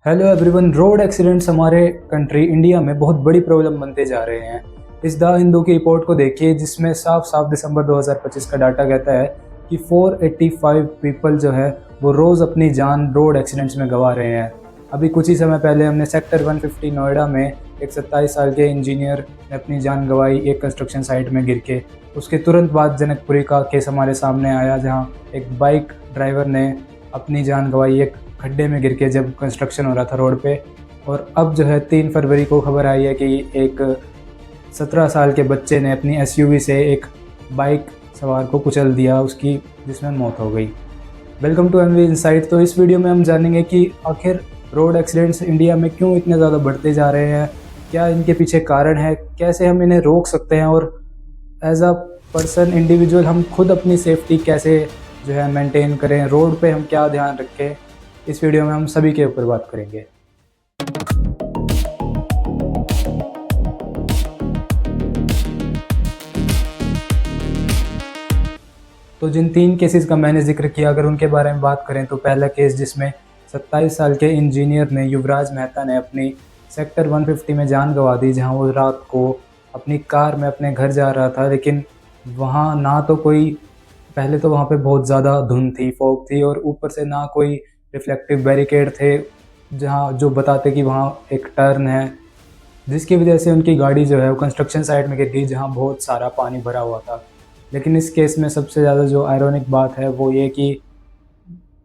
Hello everyone. Road accidents हमारे country India में बहुत बड़ी प्रॉब्लम बनते जा रहे हैं। इस द हिंदू की रिपोर्ट को देखिए जिसमें साफ साफ दिसंबर 2025 का डाटा कहता है कि 485 पीपल जो है वो रोज़ अपनी जान रोड एक्सीडेंट्स में गंवा रहे हैं। अभी कुछ ही समय पहले हमने सेक्टर 150 नोएडा में एक 27 साल के इंजीनियर ने अपनी जान गंवाई एक कंस्ट्रक्शन साइट में गिर के। उसके तुरंत बाद जनकपुरी का केस हमारे सामने आया जहाँ एक बाइक ड्राइवर ने अपनी जान गंवाई एक खड्डे में गिर के जब कंस्ट्रक्शन हो रहा था रोड पे। और अब जो है 3 फरवरी को खबर आई है कि एक 17 साल के बच्चे ने अपनी एसयूवी से एक बाइक सवार को कुचल दिया उसकी, जिसमें मौत हो गई। Welcome to MV insight. तो इस वीडियो में हम जानेंगे कि आखिर रोड एक्सीडेंट्स इंडिया में क्यों इतने ज़्यादा बढ़ते जा रहे हैं, क्या इनके पीछे कारण है, कैसे हम इन्हें रोक सकते हैं और एज अ पर्सन इंडिविजुअल हम खुद अपनी सेफ्टी कैसे जो है मेंटेन करें, रोड पे हम क्या ध्यान रखें। इस वीडियो में हम सभी के ऊपर बात करेंगे। तो जिन 3 केसेस का मैंने जिक्र किया, अगर उनके बारे में बात करें तो पहला केस जिसमें 27 साल के इंजीनियर ने युवराज मेहता ने अपनी सेक्टर 150 में जान गंवा दी, जहां वो रात को अपनी कार में अपने घर जा रहा था। लेकिन वहां ना तो कोई, पहले तो वहां पे बहुत ज़्यादा धुंध थी, फॉग थी, और ऊपर से ना कोई रिफ्लेक्टिव बैरिकेड थे जहां जो बताते कि वहां एक टर्न है, जिसकी वजह से उनकी गाड़ी जो है वो कंस्ट्रक्शन साइट में गिर गई जहां बहुत सारा पानी भरा हुआ था। लेकिन इस केस में सबसे ज़्यादा जो आयरॉनिक बात है वो ये कि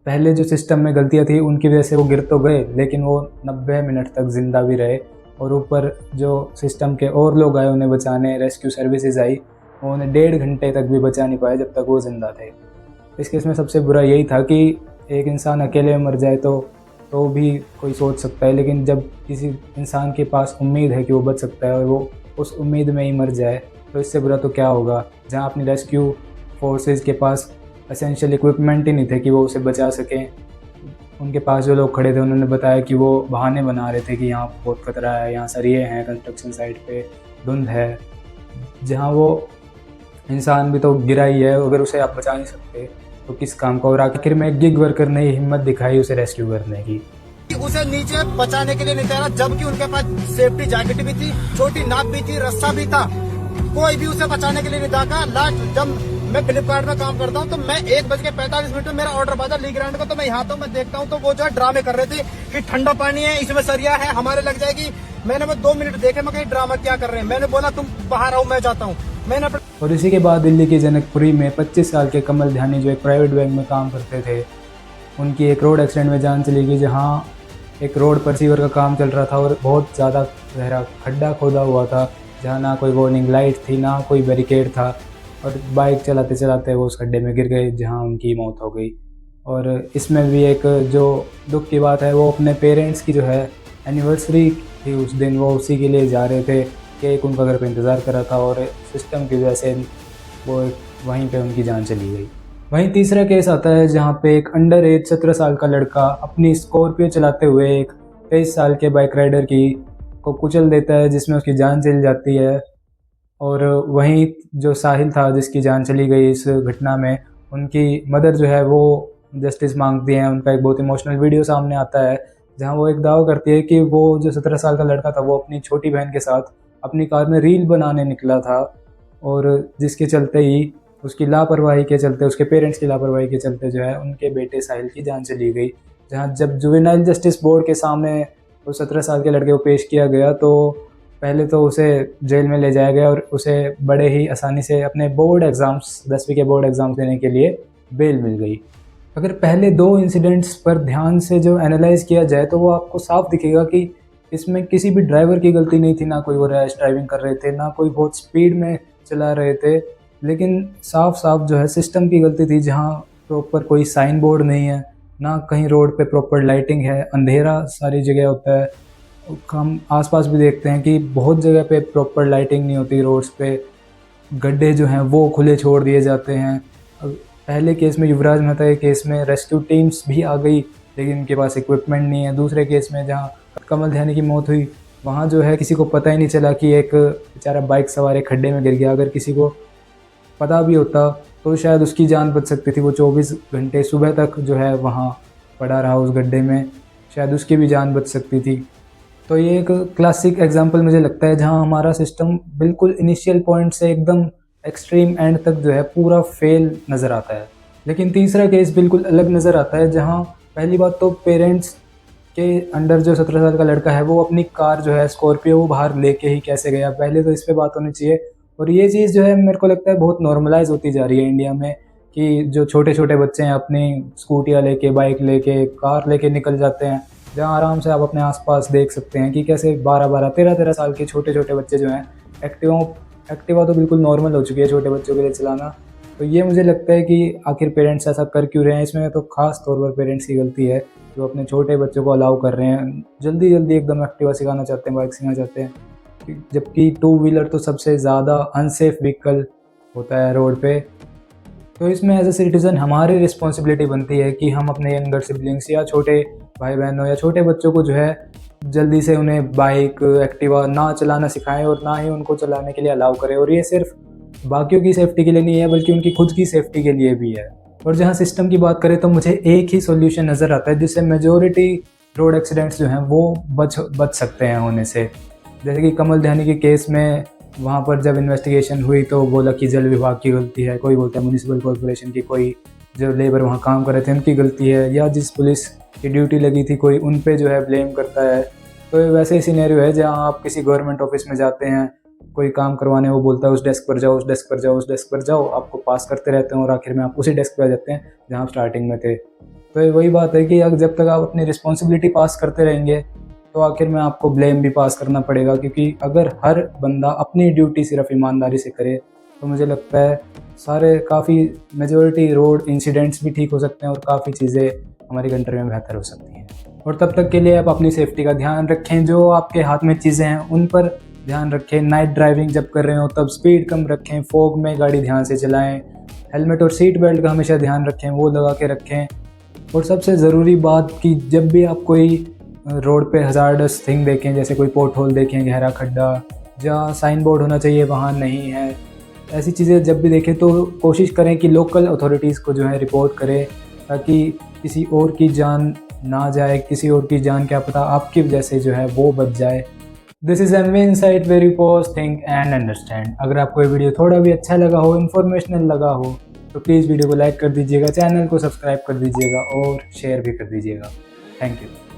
पहले जो सिस्टम में गलतियां थी उनकी वजह से वो गिर तो गए, लेकिन वो 90 मिनट तक ज़िंदा भी रहे। और ऊपर जो सिस्टम के और लोग आए उन्हें बचाने, रेस्क्यू सर्विसेज आई, वो उन्हें 1.5 घंटे तक भी बचा नहीं पाए जब तक वो ज़िंदा थे। इस केस में सबसे बुरा यही था कि एक इंसान अकेले मर जाए तो भी कोई सोच सकता है, लेकिन जब किसी इंसान के पास उम्मीद है कि वो बच सकता है और वो उस उम्मीद में ही मर जाए तो इससे बुरा तो क्या होगा। जहां अपनी रेस्क्यू फोर्सेस के पास एसेंशियल इक्विपमेंट ही नहीं थे कि वो उसे बचा सकें। उनके पास जो लोग खड़े थे उन्होंने बताया कि वो बहाने बना रहे थे कि यहाँ बहुत खतरा है, यहाँ सरिये हैं कंस्ट्रक्शन साइट पे, धुंध है। जहाँ वो इंसान भी तो गिरा ही है, अगर उसे आप बचा नहीं सकते तो किस काम का। और आखिर में एक गिग वर्कर ने हिम्मत दिखाई उसे रेस्क्यू करने की। उसे नीचे बचाने के लिए नहीं तैयार, जबकि उनके पास सेफ्टी जैकेट भी थी, छोटी नाप भी थी, रस्सा भी था, कोई भी उसे बचाने के लिए नहीं था। लास्ट जब मैं फ्लिपकार्ट में काम करता हूँ तो मैं 1:45 में मेरा ऑर्डर बाजा ली ग्रांड को, तो मैं यहाँ तो मैं देखता हूँ तो वो जो है ड्रामे कर रहे थे कि ठंडा पानी है, इसमें सरिया है, हमारे लग जाएगी। मैंने 2 मिनट देखे, मैं कहीं ड्रामा क्या कर रहे हैं। मैंने बोला तुम बाहर आओ, मैं जाता हूँ। और इसी के बाद दिल्ली के जनकपुरी में 25 साल के कमल ध्यानी जो एक प्राइवेट बैंक में काम करते थे, उनकी एक रोड एक्सीडेंट में जान चली गई। जहां एक रोड पर सीवर का काम चल रहा था और बहुत ज़्यादा गहरा खड्डा खोदा हुआ था, जहां ना कोई वार्निंग लाइट थी ना कोई बैरिकेड था, और बाइक चलाते चलाते वो उस खड्डे में गिर गए जहां उनकी मौत हो गई। और इसमें भी एक जो दुख की बात है, वो अपने पेरेंट्स की जो है एनिवर्सरी थी उस दिन, वो उसी के लिए जा रहे थे, केक उनका घर पे इंतज़ार कर रहा था और सिस्टम की वजह से वो वहीं पे उनकी जान चली गई। वहीं तीसरा केस आता है जहाँ पे एक अंडर एज 17 साल का लड़का अपनी स्कॉर्पियो चलाते हुए एक 23 साल के बाइक राइडर को कुचल देता है, जिसमें उसकी जान चली जाती है। और वहीं जो साहिल था जिसकी जान चली गई इस घटना में, उनकी मदर जो है वो जस्टिस मांगती हैं। उनका एक बहुत इमोशनल वीडियो सामने आता है जहाँ वो एक दावा करती है कि वो जो 17 साल का लड़का था वो अपनी छोटी बहन के साथ अपनी कार में रील बनाने निकला था, और जिसके चलते ही उसकी लापरवाही के चलते, उसके पेरेंट्स की लापरवाही के चलते जो है उनके बेटे साहिल की जान चली गई। जहां जब जुवेनाइल जस्टिस बोर्ड के सामने उस 17 साल के लड़के को पेश किया गया तो पहले तो उसे जेल में ले जाया गया और उसे बड़े ही आसानी से अपने बोर्ड एग्ज़ाम्स 10वीं के बोर्ड एग्ज़ाम्स देने के लिए बेल मिल गई। अगर पहले 2 इंसिडेंट्स पर ध्यान से जो एनालाइज़ किया जाए तो वो आपको साफ दिखेगा कि इसमें किसी भी ड्राइवर की गलती नहीं थी, ना कोई वो रैश ड्राइविंग कर रहे थे, ना कोई बहुत स्पीड में चला रहे थे, लेकिन साफ साफ जो है सिस्टम की गलती थी। जहाँ प्रॉपर कोई साइन बोर्ड नहीं है, ना कहीं रोड पे प्रॉपर लाइटिंग है, अंधेरा सारी जगह होता है। हम आसपास भी देखते हैं कि बहुत जगह पे प्रॉपर लाइटिंग नहीं होती, रोड्स पे गड्ढे जो हैं वो खुले छोड़ दिए जाते हैं। पहले केस में युवराज मेहता के केस में रेस्क्यू टीम्स भी आ गई, लेकिन उनके पास इक्विपमेंट नहीं है। दूसरे केस में जहाँ कमल ध्यानी की मौत हुई, वहाँ जो है किसी को पता ही नहीं चला कि एक बेचारा बाइक सवार एक खड्डे में गिर गया। अगर किसी को पता भी होता तो शायद उसकी जान बच सकती थी। वो 24 घंटे सुबह तक जो है वहाँ पड़ा रहा उस गड्ढे में। शायद उसकी भी जान बच सकती थी। तो ये एक क्लासिक एग्जांपल मुझे लगता है जहां हमारा सिस्टम बिल्कुल इनिशियल पॉइंट से एकदम एक्सट्रीम एंड तक जो है पूरा फेल नज़र आता है। लेकिन तीसरा केस बिल्कुल अलग नज़र आता है जहां पहली बात तो पेरेंट्स के अंडर जो 17 साल का लड़का है वो अपनी कार जो है स्कॉर्पियो वो बाहर लेके ही कैसे गया, पहले तो इस पे बात होनी चाहिए। और ये चीज़ जो है मेरे को लगता है बहुत नॉर्मलाइज होती जा रही है इंडिया में कि जो छोटे छोटे बच्चे हैं अपनी स्कूटियाँ लेके, बाइक लेके, कार लेके निकल जाते हैं, जहाँ आराम से आप अपने आसपास देख सकते हैं कि कैसे 12-12, 13-13 साल के छोटे छोटे बच्चे जो हैं एक्टिवा तो बिल्कुल नॉर्मल हो चुकी है छोटे बच्चों के लिए चलाना। तो ये मुझे लगता है कि आखिर पेरेंट्स ऐसा कर क्यों रहे हैं, इसमें तो ख़ास तौर पर पेरेंट्स की गलती है जो अपने छोटे बच्चों को अलाउ कर रहे हैं, जल्दी जल्दी एकदम एक्टिवा सिखाना चाहते हैं, बाइक सिखाना चाहते हैं, जबकि टू व्हीलर तो सबसे ज़्यादा अनसेफ व्हीकल होता है रोड पे। तो इसमें एज ए सिटीज़न हमारी रिस्पॉन्सिबिलिटी बनती है कि हम अपने यंगर सिबलिंग्स या छोटे भाई बहनों या छोटे बच्चों को जो है जल्दी से उन्हें बाइक, एक्टिवा ना चलाना सिखाएं और ना ही उनको चलाने के लिए अलाउ करें। और ये सिर्फ बाकियों की सेफ्टी के लिए नहीं है बल्कि उनकी खुद की सेफ्टी के लिए भी है। और जहाँ सिस्टम की बात करें तो मुझे एक ही सॉल्यूशन नज़र आता है जिससे मेजॉरिटी रोड एक्सीडेंट्स जो हैं वो बच सकते हैं होने से। जैसे कि कमल ध्यानी के केस में वहाँ पर जब इन्वेस्टिगेशन हुई तो बोला कि जल विभाग की गलती है, कोई बोलता है म्यूनिसिपल कॉर्पोरेशन की, कोई जो लेबर वहाँ काम कर रहे थे उनकी गलती है, या जिस पुलिस की ड्यूटी लगी थी कोई उन पे जो है ब्लेम करता है। तो ये वैसे ही सिनेरियो है जहाँ आप किसी गवर्नमेंट ऑफिस में जाते हैं, कोई काम करवाने, वो बोलता है उस डेस्क पर जाओ, उस डेस्क पर जाओ, उस डेस्क पर जाओ, आपको पास करते रहते हैं और आखिर में आप उसी डेस्क पर आ जाते हैं जहाँ आप स्टार्टिंग में थे। तो ये वही बात है कि जब तक आप अपनी रिस्पॉन्सिबिलिटी पास करते रहेंगे तो आखिर में आपको ब्लेम भी पास करना पड़ेगा, क्योंकि अगर हर बंदा अपनी ड्यूटी सिर्फ ईमानदारी से करे तो मुझे लगता है सारे काफ़ी मेजॉरिटी रोड इंसिडेंट्स भी ठीक हो सकते हैं और काफ़ी चीज़ें हमारी कंट्री में बेहतर हो सकती हैं। और तब तक के लिए आप अपनी सेफ्टी का ध्यान रखें, जो आपके हाथ में चीज़ें हैं उन पर ध्यान रखें। नाइट ड्राइविंग जब कर रहे हो तब स्पीड कम रखें, फॉग में गाड़ी ध्यान से चलाएं, हेलमेट और सीट बेल्ट का हमेशा ध्यान रखें, वो लगा के रखें। और सबसे ज़रूरी बात कि जब भी आप कोई रोड पे हज़ार्डस थिंग देखें, जैसे कोई पोर्ट होल देखें, गहरा खड्डा, जहाँ साइन बोर्ड होना चाहिए वहाँ नहीं है, ऐसी चीज़ें जब भी देखें तो कोशिश करें कि लोकल अथॉरिटीज़ को जो है रिपोर्ट करें, ताकि किसी और की जान ना जाए, किसी और की जान क्या पता आपकी वजह से जो है वो बच जाए। This is an insight where you pause, think and understand. अगर आपको ये वीडियो थोड़ा भी अच्छा लगा हो, इन्फॉर्मेशनल लगा हो, तो प्लीज़ वीडियो को लाइक कर दीजिएगा, चैनल को सब्सक्राइब कर दीजिएगा और शेयर भी कर दीजिएगा। Thank you.